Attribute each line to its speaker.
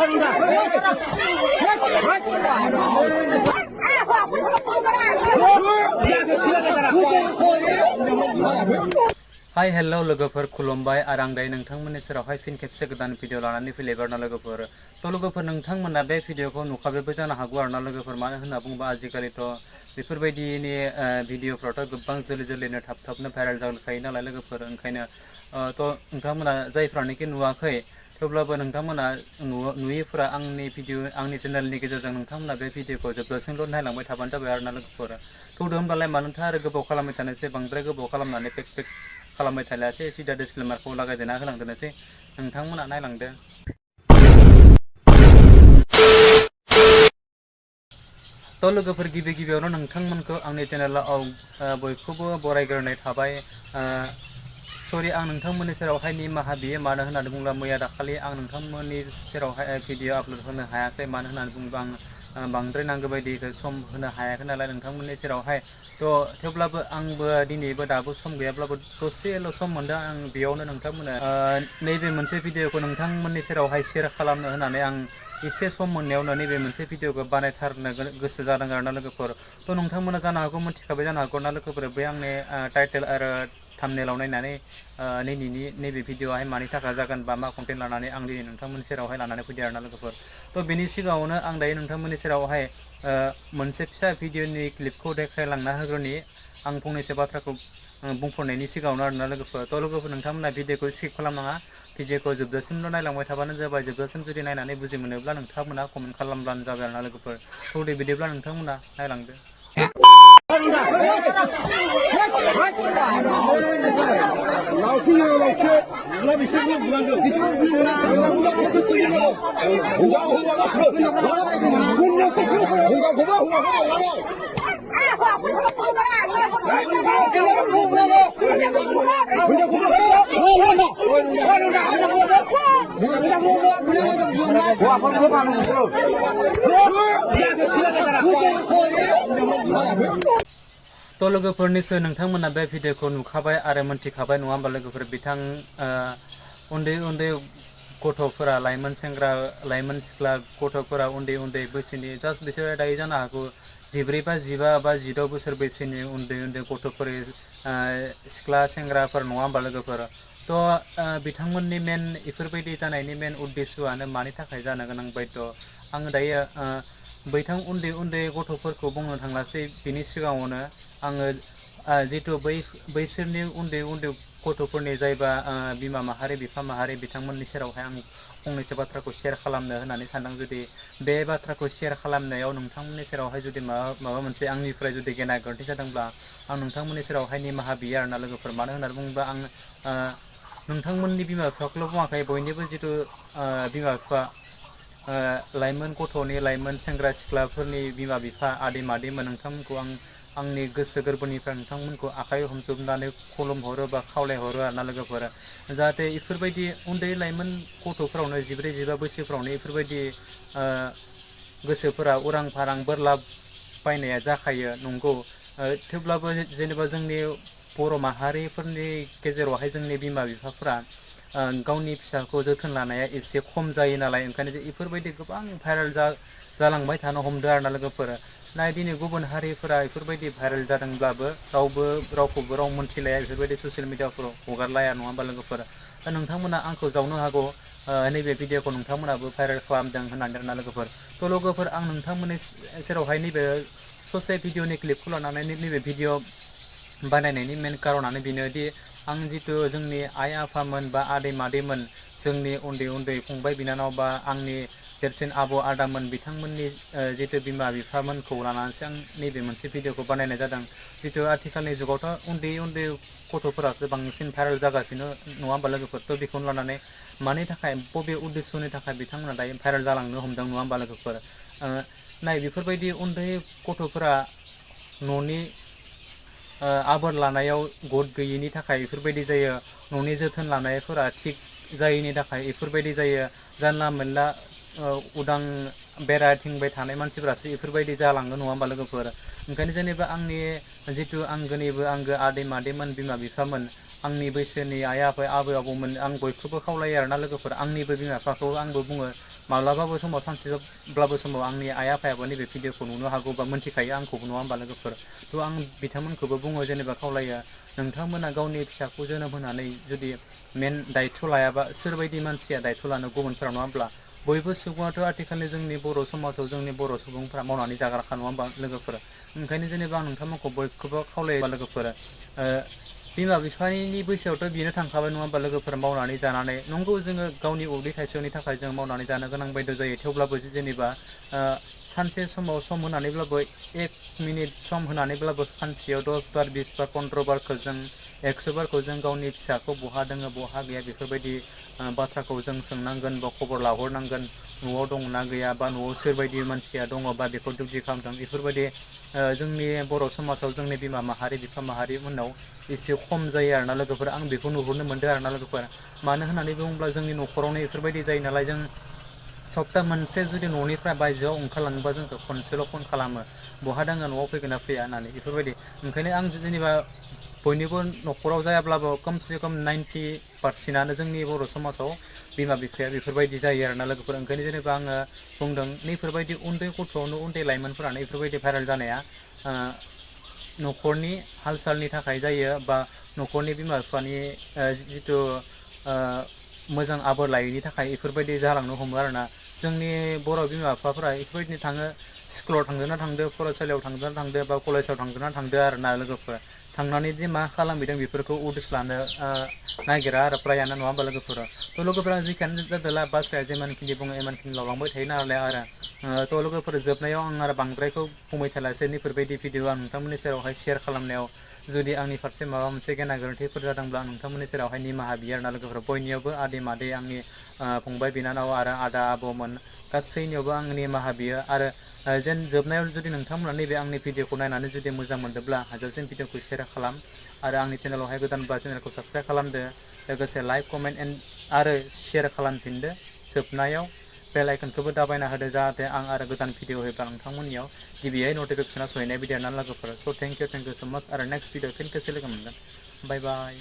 Speaker 1: Hi, hello लोगोफोर खुलुमबाय आरो आं दायो नोंथांमोननि सेरावहाय फिन खेबसे गोदान भिडिअ लानानै फैलायबाय लोगोफोर थ' लोगोफोर नोंथांमोना बे भिडिअखौ नुखाबायबो जानो हागौ आरोना लोगोफोर मानो होनना बुङोबा आजिखालिथ' बेफोरबायदिनि भिडिअफ्राथ' गोबां जोलैनो थाब-थाबनो भाइरेल जाखायो नालाय लोगोफोर ओंखायनो थ' नोंथांमोना जायफ्रानोखि नुवाखै थेवब्लाबो नोंथांमोना नुयिफोरा आंनि चेनेलनि गेजेरजों नोंथांमोना बे भिडिअखौ जोबजासिमल' नायलांबाय थाबानो जाबाय आरोना लोगोफोर थौदो होमबालाय मानोथो आरो गोबाव खालामबाय थानोसै बांद्राय गोबाव खालामनानै पेक खालामबाय थालायासै सिदा डिसक्लेमारखौ लागायदेरना होलांदोनोसै नोंथांमोना नायलांदो थ' लोगोफोर गिबियावनो नोंथांमोनखौ आंनि चेनेलाव बयखौबो बरायग्रोनाय थाबाय सरि आं नोंथांमोननि सेरावहाय निमाहा बियो मानो होननानै बुङोब्ला मैया दाखालि आं नोंथांमोननि सेरावहाय भिडिअ आपल'ड होनो हायाखै मानो होननानै बुङोब्ला आं बांद्राय नांगौ बायदि सम होनो हायाखै नालाय नोंथांमोननि सेरावहाय थ' थेवब्लाबो आंबो दिनैबो दाबो सम गैयाब्लाबो दसेल' सम मोनदों आं बेयावनो नोंथांमोननो नैबे मोनसे भिडिअखौ नोंथांमोननि सेरावहाय शेयार खालामनो होननानै आं एसे सम मोननायावनो नैबे मोनसे भिडिअखौ बानायथारनो गोसो जादों आरोना लोगोफोर थ' नोंथांमोना जानो हागौ मिथिखाबाय जानो हागौ ना लोगोफोर बे आंनि टाइटेल आरो थाम्बनेलाव नायनानै नैबे भिडिअआहाय मानि थाखाय जागोन बा मा कन्टेन्ट लानानै आं दिनै नोंथांमोननि सेरावहाय लानानै फैदों आरोना लोगोफोर थ' बेनि सिगाङावनो आं दायो नोंथांमोननि सेरावहाय मोनसे फिसा भिडिअनि क्लिपखौ देखायलांना होग्रोनि आं फंनैसो बाथ्राखौ बुंफोरनायनि सिगाङावनो आरोना लोगोफोर थ' लोगोफोर नोंथांमोना भिडिअखौ स्किप खालामनाङा भिडिअखौ जोबजासिमल' नायलांबाय थाबानो जाबाय जोबजासिम जुदि नायनानै बुजि मोनोब्ला नोंथांमोना कमेन्ट खालामब्लानो जाबाय आरोना लोगोफोर थ' दे बिदिब्ला नोंथांमोना नायलांदो थ' लोगोफोर निसय नोंथांमोना बे भिडिअखौ नुखाबाय आरो मोनथिखाबाय नङा होमबा लोगोफोर बिथां उन्दै गथ'फोरा लाइमोन सिख्ला गथ'फोरा उन्दै बैसोनि जास्ट बिसोरो दायो जानो हागौ 14 बा 15 बा 16 बोसोर बैसोनि उन्दै गथ'फोर सिख्ला सेंग्राफोर नङा होमबा लोगोफोर थ' बिथांमोननि मेन इफोरबायदि जानायनि मेन उद्देश्यआनो मानि थाखाय जानो गोनां बायद' आङो दायो बैथां उन्दै गथ'फोरखौ बुंनो थांलासै बिनि सिगाङावनो आङो जितु बैसोरनि उन्दै गथ'फोरनि जायबा बिमा माहारि बिफा माहारि बिथांमोननि सेरावहाय आं फंनैसो बाथ्राखौ शेयार खालामनो होननानै सानदों जुदि बे बाथ्राखौ शेयार खालामनायाव नोंथांमोननि सेरावहाय जुदि माबा मोनसे आंनिफ्राय जुदि गेना गोरोन्थि जादोंब्ला आं नोंथांमोननि सेरावहाय निमाहा बियो आरोना लोगोफोर मानो होननानै बुङोब्ला आं नोंथांमोननि बिमा बिफाखौल' बुङाखै बयनिबो जितु बिमा बिफा लाइमोन सेंग्रा सिख्लाफोरनि बिमा बिफा आदै मादैमोन नोंथांमोनखौ आंनि गोसो गोरबोनिफ्राय नोंथांमोनखौ आखाइ हमजोबनानै खुलुम हरो बा खावलायहरो आरोना लोगोफोर जाहाथे इफोरबायदि उन्दै लाइमोन गथ'फोरावनो 14-15 बैसोफ्रावनो इफोरबायदि गोसोफोरा उरां फारां बोरला बायनाया जाखायो नंगौ थेवब्लाबो जेनेबा जोंनि बर' माहारिफोरनि गेजेरावहाय जोंनि बिमा बिफाफोरा गावनि फिसाखौ जोथोन लानाया एसे खम जायो नालाय ओंखायनो इफोरबायदि गोबां भाइरेल जालांबाय थानो हमदों आरोना लोगोफोर दिनै गुबुन हारिफोरा इफोरबायदि भाइरेल जादोंब्लाबो रावखौबो राव मोनथिलाया इफोरबायदि ससियेल मिडियाफोराव हगारलाया नङा होमबा लोगोफोर दा नोंथांमोना आंखौ जावनो हागौ नैबे भिडिअखौ नोंथांमोनाबो भाइरेल खालामदों होननानै आरोना लोगोफोर थ' लोगोफोर आं नोंथांमोननि सेरावहाय नैबे ससे भिडिअनि क्लिपखौ लानानै नैबे भिडिअ बानायनायनि मेन कारनानो बेनोदि आं जितु जोंनि आइ आफामोन बा आदै मादैमोन जोंनि उन्दै फंबाय बिनानाव बा आंनि देरसिन आब' आदामोन बिथांमोननि जितु बिमा बिफामोनखौ लानानैसो आं नैबे मोनसे भिडिअखौ बानायनाय जादों जितु आथिखालनि जुगावथ' उन्दै गथ'फोरासो बांसिन भाइरेल जागासिनो नङा होमबा लोगोफोर थ' बेखौनो लानानै मानि थाखाय बबे उद्देশ্যनि थाखाय बिथांमोना दायो भाइरेल जालांनो हमदों नङा होमबा लोगोफोर बेफोरबायदि उन्दै गथ'फोरा न'नि आबाद लानायाव गद गैयैनि थाखाय बेफोरबायदि जायो न'नि जोथोन लानायफोरा थिग जायैनि थाखाय बेफोरबायदि जायो जानला मोनला उदां बेरायथिंबाय थानाय मानसिफोरासो बेफोरबायदि जालाङो नङा होमबा लोगोफोर ओंखायनो जेनेबा आंनि जितु आंगो आदै मादैमोन बिमा बिफामोन आंनि बैसोनि आइ आफा आबै आबौमोन आं बयखौबो खावलायो आरोना लोगोफोर आंनिबो बिमा बिफाखौ आंबो बुङो माब्लाबाबो समाव सानसेब्लाबो समाव आंनि आइ आफायाबो नैबे भिडिअखौ नुनो हागौ बा मोनथिखायो आंखौबो नङा होमबा लोगोफोर थ' आं बिथांमोनखौबो बुङो जेनेबा खावलायो नोंथांमोना गावनि फिसाखौ जोनोम होनानै जुदि मेन दायथ' लायाबा सोरबायदि मानसिया दायथ' लानो गुबुनफोरा नङा होमब्ला बयबो सुबुङाथ' आथिखालनि जोंनि बर' समाजाव जोंनि बर' सुबुंफ्रा मावनानै जाग्राखा नङा होमबा लोगोफोर ओंखायनो जेनेबा आं नोंथांमोनखौ बयखौबो खावलायोबा लोगोफोर बिमा बिफानि बैसोआवथ' बेनो थांखाबाय नङा होमबा लोगोफोर मावनानै जानानै नंगौ जोङो गावनि उदै थाइसेनि थाखाय जों मावनानै जानो गोनां बायद' जायो थेवब्लाबो जेनेबा सानसे समाव सम होनानैब्लाबो 1 मिनिट सम होनानैब्लाबो सानसेयाव 10 बार 20 बार 15 बारखौ जों 100 बारखौ जों गावनि फिसाखौ बहा दोङो बहा गैया बेफोरबायदि बाथ्राखौ जों सोंनांगोन बा खबर लाहरनांगोन न'आव दंना गैया बा न'आव सोरबायदि मानसिया दङ बा बेखौ डिउटि खालामदों बेफोरबायदि जोंनि बर' समाजाव जोंनि बिमा माहारि बिफा माहारि मोननाव एसे खम जायो आरोना लोगोफोर आं बेखौ नुहुरनो मोनदों आरोना लोगोफोर मानो होननानै बुङोब्ला जोंनि न'खरावनो बेफोरबायदि जायो नालाय जों सप्ता मोनसे जुदि न'निफ्राय बायजोआव ओंखारलाङोबा जोंखौ खनसेल' फन खालामो बहा दोङो न'आव फैगोन ना फैया होननानै बेफोरबायदि ओंखायनो आं जेनेबा बयनिबो न'खराव जायाब्लाबो खमसे खम 90% जोंनि बर' समाजाव बिमा बिफाया बेफोरबायदि जायो आरोना लोगोफोर ओंखायनो जेनेबा आङो बुंदों नैफोरबायदि उन्दै गथ'आवनो उन्दै लाइमोनफोरानो बेफोरबायदि भाइरेल जानाया न'खरनि हाल सालनि थाखाय जायो बा न'खरनि बिमा बिफानि जिथु मोजां आबोर लायैनि थाखाय बेफोरबायदि जालांनो हमो आरोना जोंनि बर' बिमा बिफाफोरा बेफोरबायदिनो थाङो स्कुलाव थांदोंना थांदो फरायसालियाव थांदोंना थांदो बा कलेजाव थांदोंना थांदो आरोना लोगोफोर थांनानै दि मा खालामहैदों बेफोरखौ उदिस लानो नागिरा आरो फ्रायानो नङा होमबा लोगोफोर थ' लोगोफोरा जिखियानो जादोंला बाथ्राया जेमानखिनि बुङो एमानखिनि लावलांबाय थायो नालाय आरो थ' लोगोफोर जोबनायाव आं आरो बांद्रायखौ बुंबाय थालासै नैफोरबायदि भिडिअ आं नोंथांमोननि सेरावहाय शेयार खालामनायाव जुदि आंनि फारसे माबा मोनसे गेना गोरोन्थिफोर जादोंब्ला नोंथांमोननि सेरावहाय निमाहा बियो आरोना लोगोफोर बयनियावबो आदै मादै आंनि फंबाय बिनानाव आरो आदा आबौमोन गासैनियावबो आं निमाहा बियो आरो जेन जोबनायाव जुदि नोंथांमोना नैबे आंनि भिडिअखौ नायनानै जुदि मोजां मोनदोंब्ला हाजाबसिम भिडिअखौ शेयार खालाम आरो आंनि चेनेलावहाय गोदानबा चेनेलखौ साबसक्राइब खालामदो लोगोसे लाइक कमेन्ट आरो शेयार खालामफिनदो जोबनायाव बेल आइकनखौबो दाबायना होदो जाहाथे आं आरो गोदान भिडिअ होयोब्ला नोंथांमोननियाव गिबियै नटिफिकेसना सहैनाय बिदि आरोना लोगोफोर स' थेंक इउ स' माच आरो नेक्स्ट भिडिअ फिन खेबसे लोगो मोनगोन बाय बाय